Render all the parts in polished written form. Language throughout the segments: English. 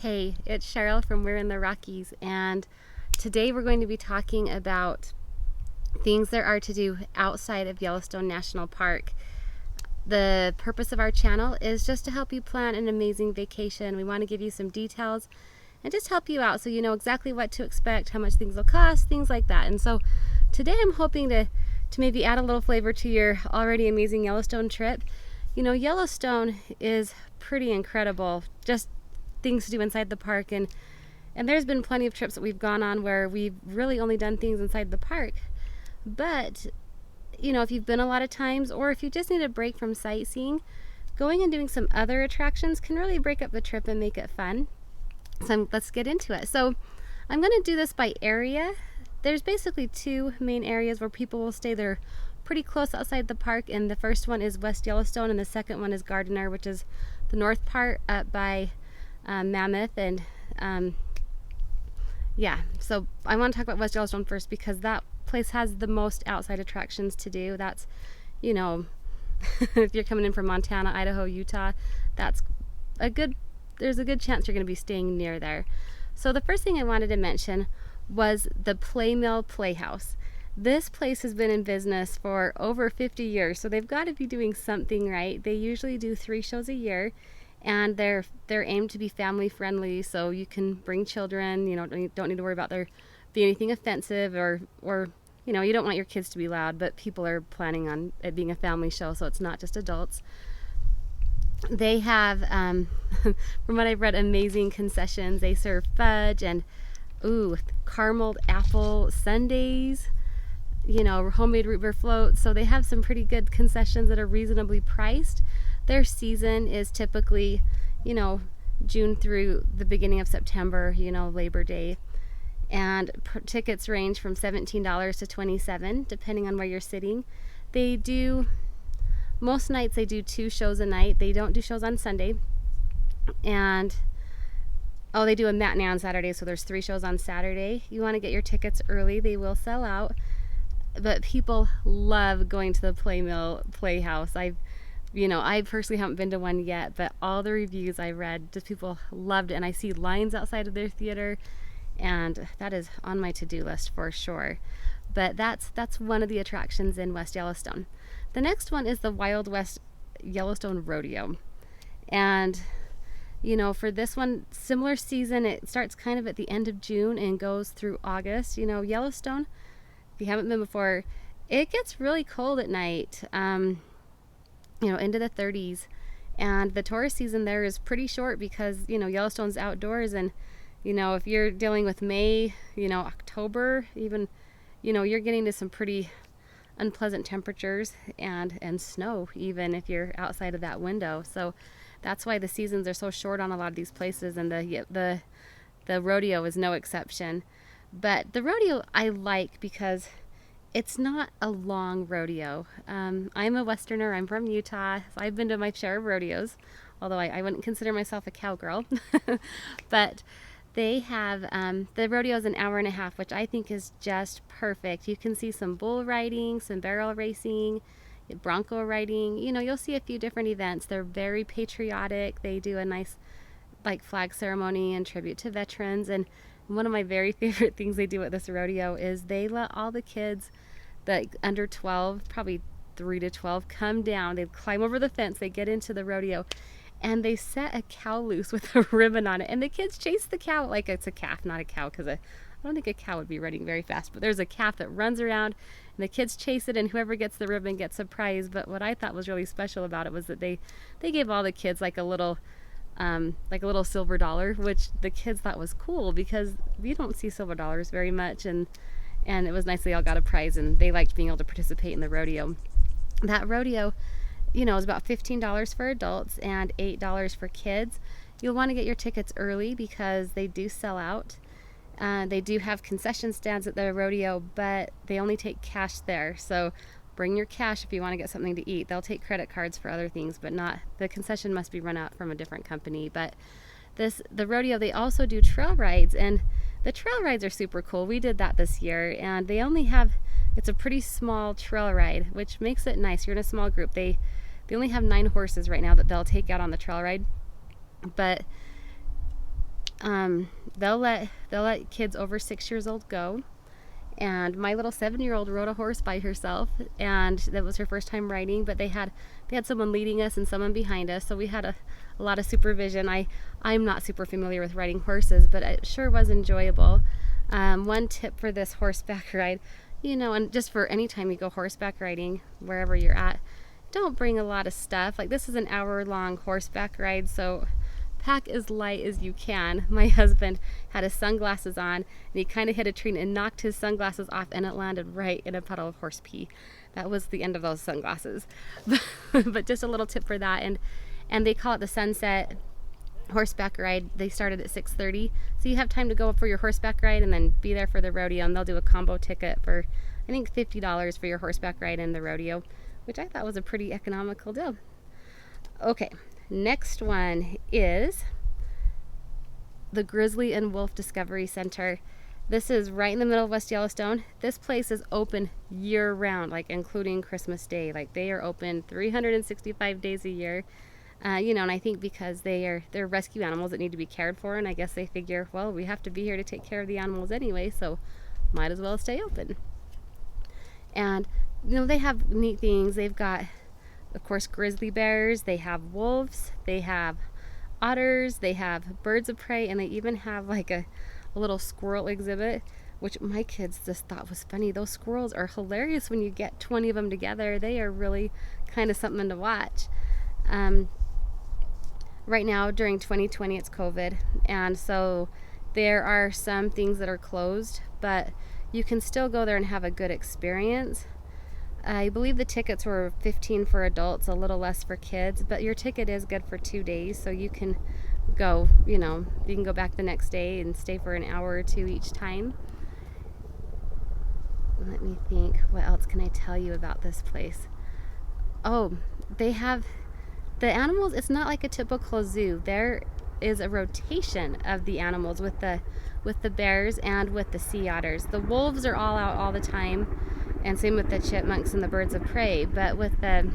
Hey, it's Cheryl from We're in the Rockies, and today we're going to be talking about things there are to do outside of Yellowstone National Park. The purpose of our channel is just to help you plan an amazing vacation. We want to give you some details and just help you out so you know exactly what to expect, how much things will cost, things like that. And so today I'm hoping to maybe add a little flavor to your already amazing Yellowstone trip. You know, Yellowstone is pretty incredible, just things to do inside the park, and there's been plenty of trips that we've gone on where we've really only done things inside the park. But you know, if you've been a lot of times, or if you just need a break from sightseeing, going and doing some other attractions can really break up the trip and make it fun. So let's get into it. So I'm going to do this by area. There's basically two main areas where people will stay. They're pretty close outside the park, and the first one is West Yellowstone, and the second one is Gardiner, which is the north part up by Mammoth. And yeah, so I want to talk about West Yellowstone first because that place has the most outside attractions to do. That's, you know, if you're coming in from Montana, Idaho, Utah, there's a good chance you're going to be staying near there. So the first thing I wanted to mention was the Playhouse. This place has been in business for over 50 years, so they've got to be doing something right. They usually do 3 shows a year, and they're aimed to be family friendly, so you can bring children. You know, don't need to worry about there being anything offensive, or you know, you don't want your kids to be loud, but people are planning on it being a family show, so it's not just adults. They have, from what I've read, amazing concessions. They serve fudge and caramel apple sundaes, you know, homemade root beer floats. So they have some pretty good concessions that are reasonably priced. Their season is typically, you know, June through the beginning of September, you know, Labor Day. And tickets range from $17 to $27, depending on where you're sitting. Most nights they do 2 shows a night. They don't do shows on Sunday. And they do a matinee on Saturday, so there's 3 shows on Saturday. You want to get your tickets early. They will sell out. But people love going to the Playhouse. I personally haven't been to one yet, but all the reviews I read, just people loved it. And I see lines outside of their theater, and that is on my to-do list for sure. But that's one of the attractions in West Yellowstone. The next one is the Wild West Yellowstone Rodeo. And you know, for this one, similar season, it starts kind of at the end of June and goes through August. You know, Yellowstone, if you haven't been before, it gets really cold at night, you know, into the 30s. And the tourist season there is pretty short because, you know, Yellowstone's outdoors. And, you know, if you're dealing with May, you know, October, even, you know, you're getting to some pretty unpleasant temperatures and snow, even if you're outside of that window. So that's why the seasons are so short on a lot of these places, and the rodeo is no exception. But the rodeo I like because it's not a long rodeo. I'm a Westerner. I'm from Utah, so I've been to my share of rodeos, although I wouldn't consider myself a cowgirl. But they have, the rodeo is an hour and a half, which I think is just perfect. You can see some bull riding, some barrel racing, bronco riding. You know, you'll see a few different events. They're very patriotic. They do a nice, like, flag ceremony and tribute to veterans. And one of my very favorite things they do at this rodeo is they let all the kids that under 12, probably 3 to 12, come down. They climb over the fence. They get into the rodeo, and they set a cow loose with a ribbon on it, and the kids chase the cow like it's a calf, not a cow, because I don't think a cow would be running very fast, but there's a calf that runs around, and the kids chase it, and whoever gets the ribbon gets a prize. But what I thought was really special about it was that they gave all the kids like a little silver dollar, which the kids thought was cool because we don't see silver dollars very much, and it was nice they all got a prize, and they liked being able to participate in the rodeo. That rodeo, you know, is about $15 for adults and $8 for kids. You'll want to get your tickets early because they do sell out. They do have concession stands at the rodeo, but they only take cash there. So bring your cash if you want to get something to eat. They'll take credit cards for other things, but not, the concession must be run out from a different company. But the rodeo, they also do trail rides, and the trail rides are super cool. We did that this year, and it's a pretty small trail ride, which makes it nice. You're in a small group. They only have 9 horses right now that they'll take out on the trail ride. But They'll let kids over 6 years old go. And my little 7-year-old rode a horse by herself, and that was her first time riding, but they had someone leading us and someone behind us, so we had a lot of supervision. I'm not super familiar with riding horses, but it sure was enjoyable. One tip for this horseback ride, and just for any time you go horseback riding, wherever you're at, don't bring a lot of stuff. Like, this is an hour-long horseback ride, so pack as light as you can. My husband had his sunglasses on, and he kind of hit a tree and knocked his sunglasses off, and it landed right in a puddle of horse pee. That was the end of those sunglasses. But just a little tip for that. And they call it the Sunset Horseback Ride. They started at 6:30, so you have time to go for your horseback ride and then be there for the rodeo. And they'll do a combo ticket for, I think, $50 for your horseback ride and the rodeo, which I thought was a pretty economical deal. Okay. Next one is the Grizzly and Wolf Discovery Center. This is right in the middle of West Yellowstone. This place is open year-round, like including Christmas Day. Like, they are open 365 days a year. And I think because they're rescue animals that need to be cared for, and I guess they figure, well, we have to be here to take care of the animals anyway, so might as well stay open. And they have neat things. They've got, of course, grizzly bears, they have wolves, they have otters, they have birds of prey, and they even have like a little squirrel exhibit, which my kids just thought was funny. Those squirrels are hilarious when you get 20 of them together. They are really kind of something to watch. Right now, during 2020, it's COVID, and so there are some things that are closed, but you can still go there and have a good experience. I believe the tickets were $15 for adults, a little less for kids, but your ticket is good for 2 days, so you can go, you can go back the next day and stay for an hour or two each time. Let me think, what else can I tell you about this place? Oh, they have the animals. It's not like a typical zoo. There is a rotation of the animals with the bears and with the sea otters. The wolves are all out all the time, and same with the chipmunks and the birds of prey. But with the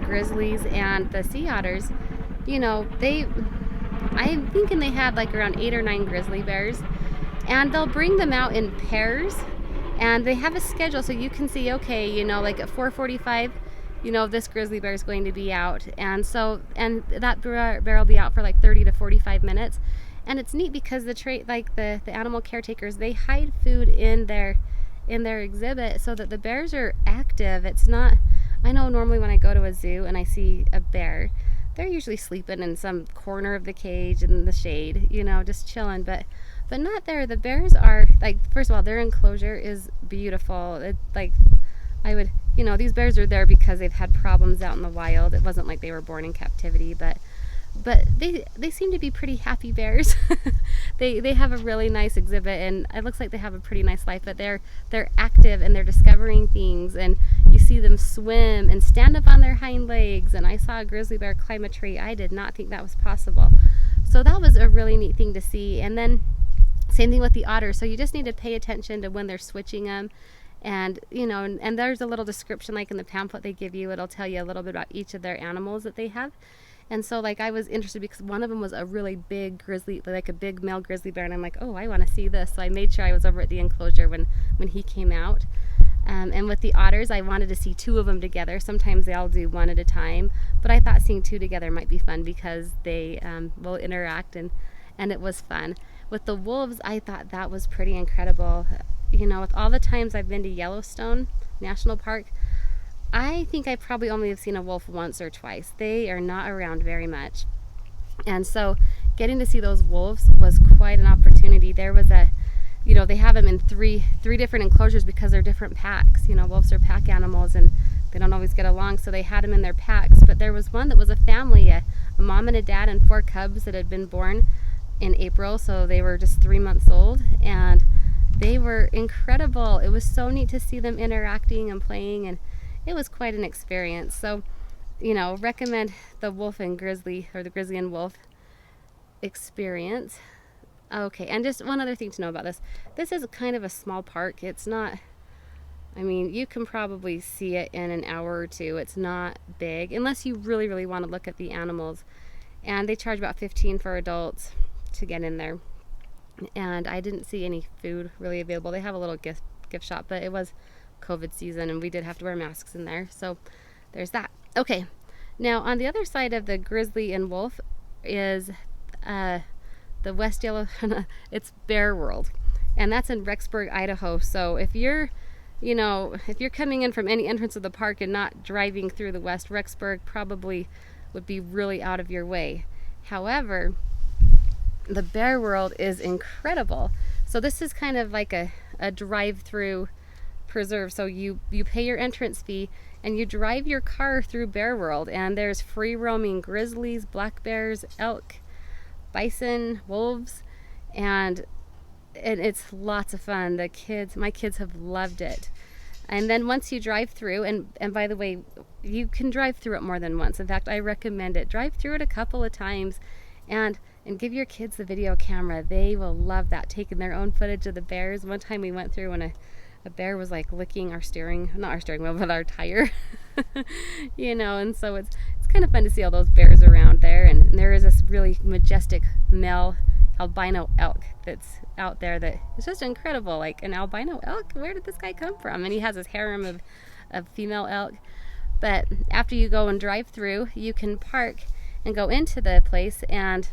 grizzlies and the sea otters, I'm thinking they had like around 8 or 9 grizzly bears, and they'll bring them out in pairs, and they have a schedule so you can see, okay, like at 4:45, this grizzly bear is going to be out, and that bear will be out for like 30 to 45 minutes. And it's neat because the animal caretakers, they hide food in their exhibit so that the bears are active. It's not, I know normally when I go to a zoo and I see a bear, they're usually sleeping in some corner of the cage in the shade, just chilling, but not there. The bears are, like, first of all, their enclosure is beautiful. These bears are there because they've had problems out in the wild. It wasn't like they were born in captivity, but they seem to be pretty happy bears. They have a really nice exhibit, and it looks like they have a pretty nice life, but they're active and they're discovering things, and you see them swim and stand up on their hind legs. And I saw a grizzly bear climb a tree. I did not think that was possible. So that was a really neat thing to see. And then same thing with the otters. So you just need to pay attention to when they're switching them. And and there's a little description, like in the pamphlet they give you. It'll tell you a little bit about each of their animals that they have. And so, like, I was interested because one of them was a really big grizzly, like a big male grizzly bear, and I'm like, oh, I want to see this. So I made sure I was over at the enclosure when he came out. And with the otters, I wanted to see 2 of them together. Sometimes they all do one at a time, but I thought seeing 2 together might be fun because they will interact, and it was fun. With the wolves, I thought that was pretty incredible. With all the times I've been to Yellowstone National Park, I think I probably only have seen a wolf once or twice. They are not around very much. And so getting to see those wolves was quite an opportunity. There was they have them in three different enclosures because they're different packs. Wolves are pack animals and they don't always get along, so they had them in their packs. But there was one that was a family, a mom and a dad and 4 cubs that had been born in April, so they were just 3 months old, and they were incredible. It was so neat to see them interacting and playing, and it was quite an experience. So, recommend the wolf and grizzly, or the grizzly and wolf experience. Okay, and just one other thing to know about this. This is kind of a small park. It's not, you can probably see it in an hour or two. It's not big, unless you really, really want to look at the animals. and they charge about $15 for adults to get in there. And I didn't see any food really available. They have a little gift shop, but it was COVID season and we did have to wear masks in there. So there's that. Okay, now on the other side of the Grizzly and Wolf is the West Yellow, it's Bear World, and that's in Rexburg, Idaho. So if you're coming in from any entrance of the park and not driving through the West, Rexburg probably would be really out of your way. However, the Bear World is incredible. So this is kind of like a drive-through preserve. So you pay your entrance fee and you drive your car through Bear World, and there's free roaming grizzlies, black bears, elk, bison, wolves, and it's lots of fun. My kids have loved it. And then once you drive through, and by the way, you can drive through it more than once. In fact, I recommend it. Drive through it a couple of times and give your kids the video camera. They will love that, taking their own footage of the bears. One time we went through when a bear was like licking not our steering wheel, but our tire. And so it's kind of fun to see all those bears around there. And there is this really majestic male albino elk that's out there that is just incredible. Like, an albino elk? Where did this guy come from? And he has his harem of female elk. But after you go and drive through, you can park and go into the place, and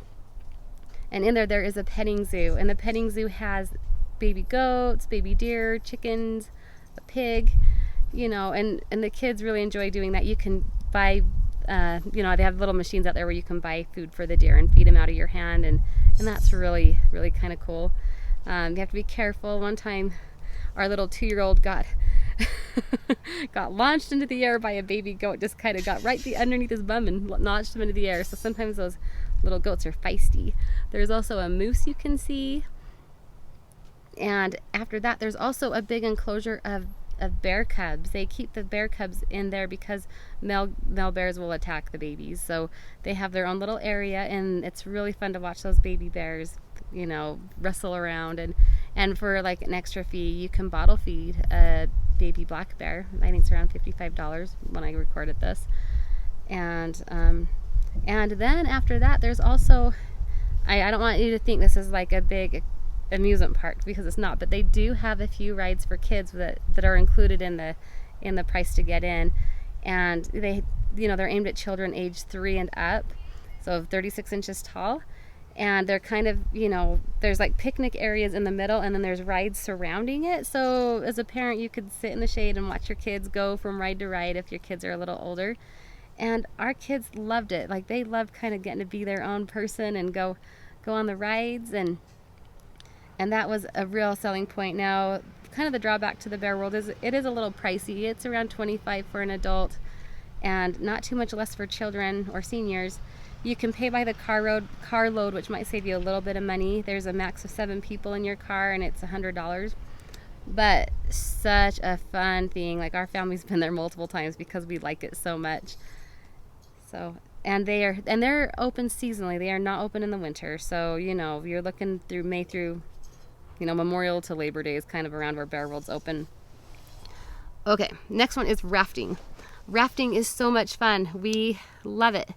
in there is a petting zoo, and the petting zoo has baby goats, baby deer, chickens, a pig, and the kids really enjoy doing that. You can buy, they have little machines out there where you can buy food for the deer and feed them out of your hand, and that's really, really kind of cool. You have to be careful. One time, our little 2-year-old got launched into the air by a baby goat, just kind of got right underneath his bum and launched him into the air. So sometimes those little goats are feisty. There's also a moose you can see. And after that, there's also a big enclosure of bear cubs. They keep the bear cubs in there because male bears will attack the babies. So they have their own little area, and it's really fun to watch those baby bears, wrestle around. And for like an extra fee, you can bottle feed a baby black bear. I think it's around $55 when I recorded this. And then after that, there's also, I don't want you to think this is like a big amusement park, because it's not, but they do have a few rides for kids that are included in the price to get in, and they're aimed at children age 3 and up, so 36 inches tall, and they're kind of, there's like picnic areas in the middle, and then there's rides surrounding it. So as a parent, you could sit in the shade and watch your kids go from ride to ride if your kids are a little older. And our kids loved it. Like, they loved kind of getting to be their own person and go on the rides, and that was a real selling point. Now, kind of the drawback to the Bear World is it is a little pricey. It's around $25 for an adult, and not too much less for children or seniors. You can pay by the car load, which might save you a little bit of money. There's a max of 7 people in your car, and it's $100. But such a fun thing. Like, our family's been there multiple times because we like it so much. So, and they're open seasonally. They are not open in the winter. So, you're looking through May through, Memorial to Labor Day is kind of around where Bear World's open. Okay, next one is rafting. Rafting is so much fun. We love it.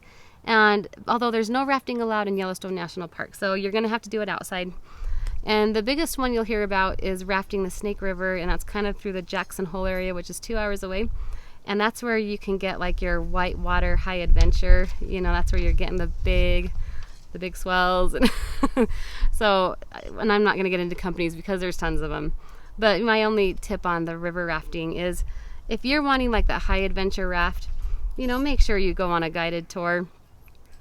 And although there's no rafting allowed in Yellowstone National Park, so you're going to have to do it outside. And the biggest one you'll hear about is rafting the Snake River, and that's kind of through the Jackson Hole area, which is 2 hours away. And that's where you can get like your whitewater high adventure. That's where you're getting the big swells. And so, and I'm not going to get into companies because there's tons of them. But my only tip on the river rafting is, if you're wanting like that high adventure raft, make sure you go on a guided tour.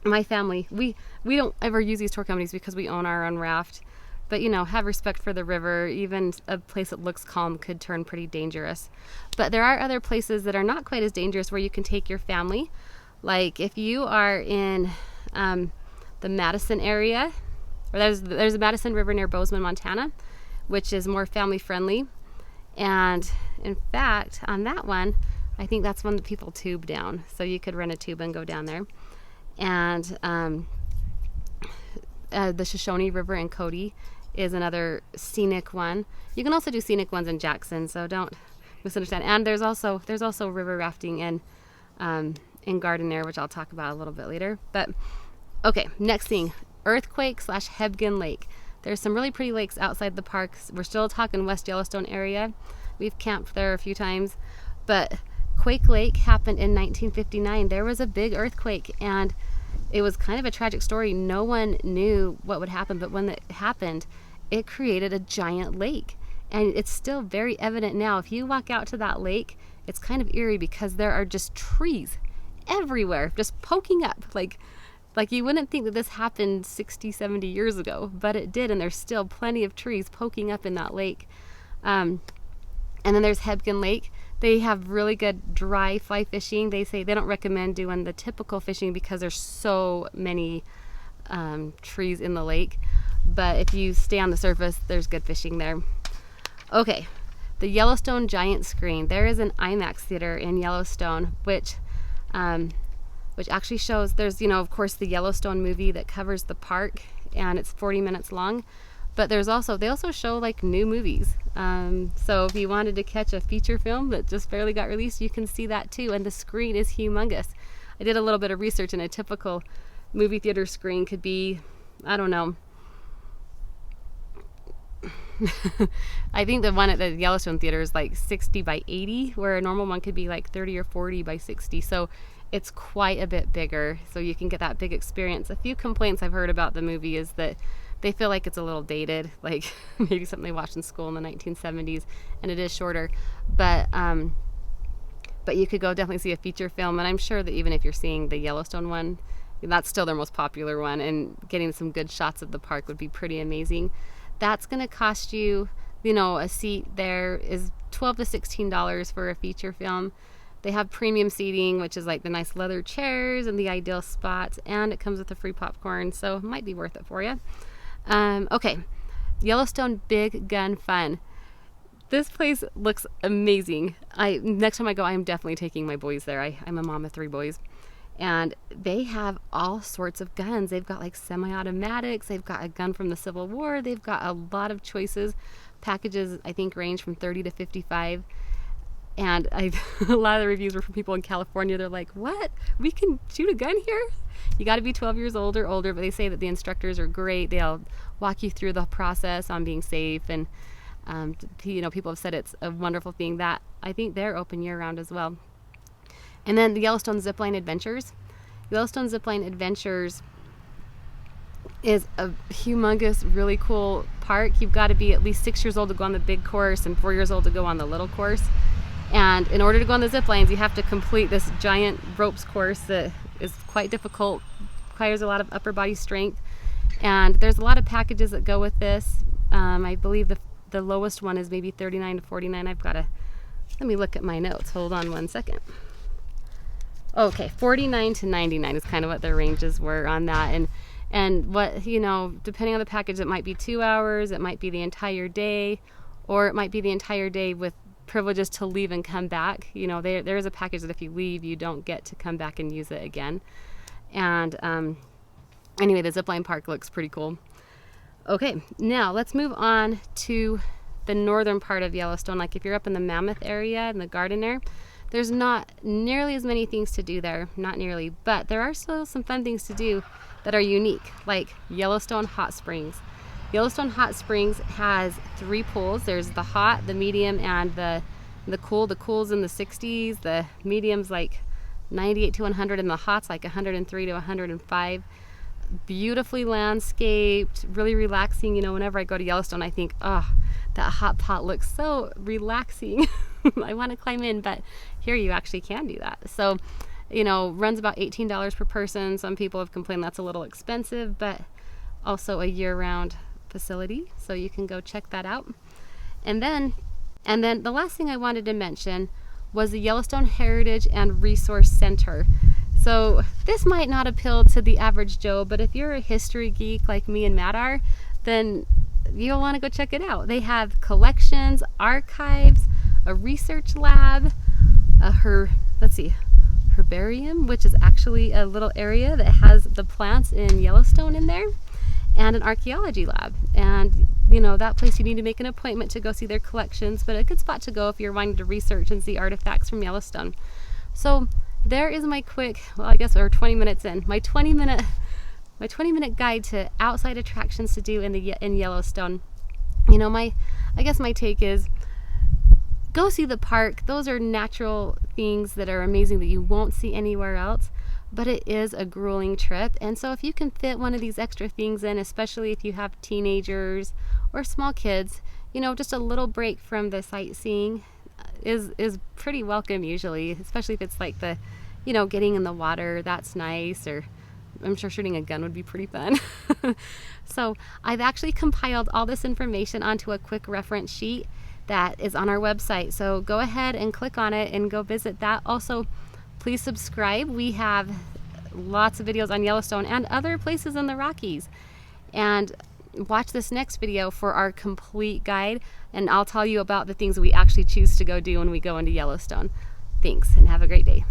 My family, we don't ever use these tour companies because we own our own raft. But, have respect for the river. Even a place that looks calm could turn pretty dangerous. But there are other places that are not quite as dangerous where you can take your family. Like, if you are in the Madison area, or there's a Madison River near Bozeman, Montana, which is more family friendly. And in fact, on that one, I think that's one that people tube down. So you could rent a tube and go down there. And the Shoshone River in Cody is another scenic one. You can also do scenic ones in Jackson, so don't misunderstand. And there's also river rafting in Gardiner, which I'll talk about a little bit later. But Okay, next thing, earthquake/Hebgen Lake. There's some really pretty lakes outside the parks. We're still talking West Yellowstone area. We've camped there a few times, but Quake Lake happened in 1959. There was a big earthquake, and it was kind of a tragic story. No one knew what would happen, but when it happened, it created a giant lake. And it's still very evident now. If you walk out to that lake, it's kind of eerie because there are just trees everywhere, just poking up. Like you wouldn't think that this happened 60, 70 years ago, but it did, and there's still plenty of trees poking up in that lake. And then there's Hebgen Lake. They have really good dry fly fishing. They say they don't recommend doing the typical fishing because there's so many trees in the lake. But if you stay on the surface, there's good fishing there. Okay, the Yellowstone Giant Screen. There is an IMAX Theater in Yellowstone, which actually shows, there's, of course, the Yellowstone movie that covers the park, and it's 40 minutes long. But they also show like new movies. So if you wanted to catch a feature film that just barely got released, you can see that too. And the screen is humongous. I did a little bit of research, and a typical movie theater screen could be, I don't know. I think the one at the Yellowstone Theater is like 60 by 80, where a normal one could be like 30 or 40 by 60. So it's quite a bit bigger, so you can get that big experience. A few complaints I've heard about the movie is that they feel like it's a little dated, like maybe something they watched in school in the 1970s, and it is shorter. But you could go definitely see a feature film, and I'm sure that even if you're seeing the Yellowstone one, that's still their most popular one, and getting some good shots of the park would be pretty amazing. That's going to cost you, a seat there is $12 to $16 for a feature film. They have premium seating, which is like the nice leather chairs and the ideal spots, and it comes with a free popcorn, so it might be worth it for you. Okay, Yellowstone Big Gun Fun. This place looks amazing. Next time I go, I am definitely taking my boys there. I'm a mom of 3 boys. And they have all sorts of guns. They've got like semi-automatics. They've got a gun from the Civil War. They've got a lot of choices. Packages, I think, range from 30 to 55. And a lot of the reviews were from people in California. They're like, what? We can shoot a gun here? You got to be 12 years old or older, but they say that the instructors are great. They'll walk you through the process on being safe. And, people have said it's a wonderful thing. That I think they're open year-round as well. And then the Yellowstone Zipline Adventures. Yellowstone Zipline Adventures is a humongous, really cool park. You've got to be at least 6 years old to go on the big course and 4 years old to go on the little course. And in order to go on the zip lines, you have to complete this giant ropes course that is quite difficult, requires a lot of upper body strength. And there's a lot of packages that go with this. I believe the lowest one is maybe $39 to $49. Let me look at my notes. Hold on one second. Okay, $49 to $99 is kind of what their ranges were on that. And what, depending on the package, it might be 2 hours, it might be the entire day, or it might be the entire day with privileges to leave and come back. There is a package that if you leave, you don't get to come back and use it again. And anyway, the zipline park looks pretty cool. Okay, now let's move on to the northern part of Yellowstone. Like if you're up in the Mammoth area and the garden there, there's not nearly as many things to do there, not nearly, but there are still some fun things to do that are unique, like Yellowstone Hot Springs. Yellowstone Hot Springs has 3 pools. There's the hot, the medium, and the cool. The cool's in the 60s, the medium's like 98 to 100, and the hot's like 103 to 105. Beautifully landscaped, really relaxing. Whenever I go to Yellowstone, I think, oh, that hot pot looks so relaxing. I want to climb in, but here you actually can do that. So, runs about $18 per person. Some people have complained that's a little expensive, but also a year-round facility, so you can go check that out. And then the last thing I wanted to mention was the Yellowstone Heritage and Resource Center. So this might not appeal to the average Joe, but if you're a history geek like me and Matt are, then you'll want to go check it out. They have collections, archives, a research lab, herbarium, which is actually a little area that has the plants in Yellowstone in there, and an archaeology lab. And that place you need to make an appointment to go see their collections, but a good spot to go if you're wanting to research and see artifacts from Yellowstone. So there is my quick, well, I guess we're 20 minutes in, my 20-minute my 20-minute guide to outside attractions to do in Yellowstone. You know, I guess my take is, go see the park. Those are natural things that are amazing that you won't see anywhere else, but it is a grueling trip. And so if you can fit one of these extra things in, especially if you have teenagers or small kids, you know, just a little break from the sightseeing is pretty welcome usually, especially if it's like the, you know, getting in the water, that's nice, or I'm sure shooting a gun would be pretty fun. So I've actually compiled all this information onto a quick reference sheet that is on our website. So go ahead and click on it and go visit that. Also, please subscribe. We have lots of videos on Yellowstone and other places in the Rockies. And watch this next video for our complete guide, and I'll tell you about the things we actually choose to go do when we go into Yellowstone. Thanks, and have a great day.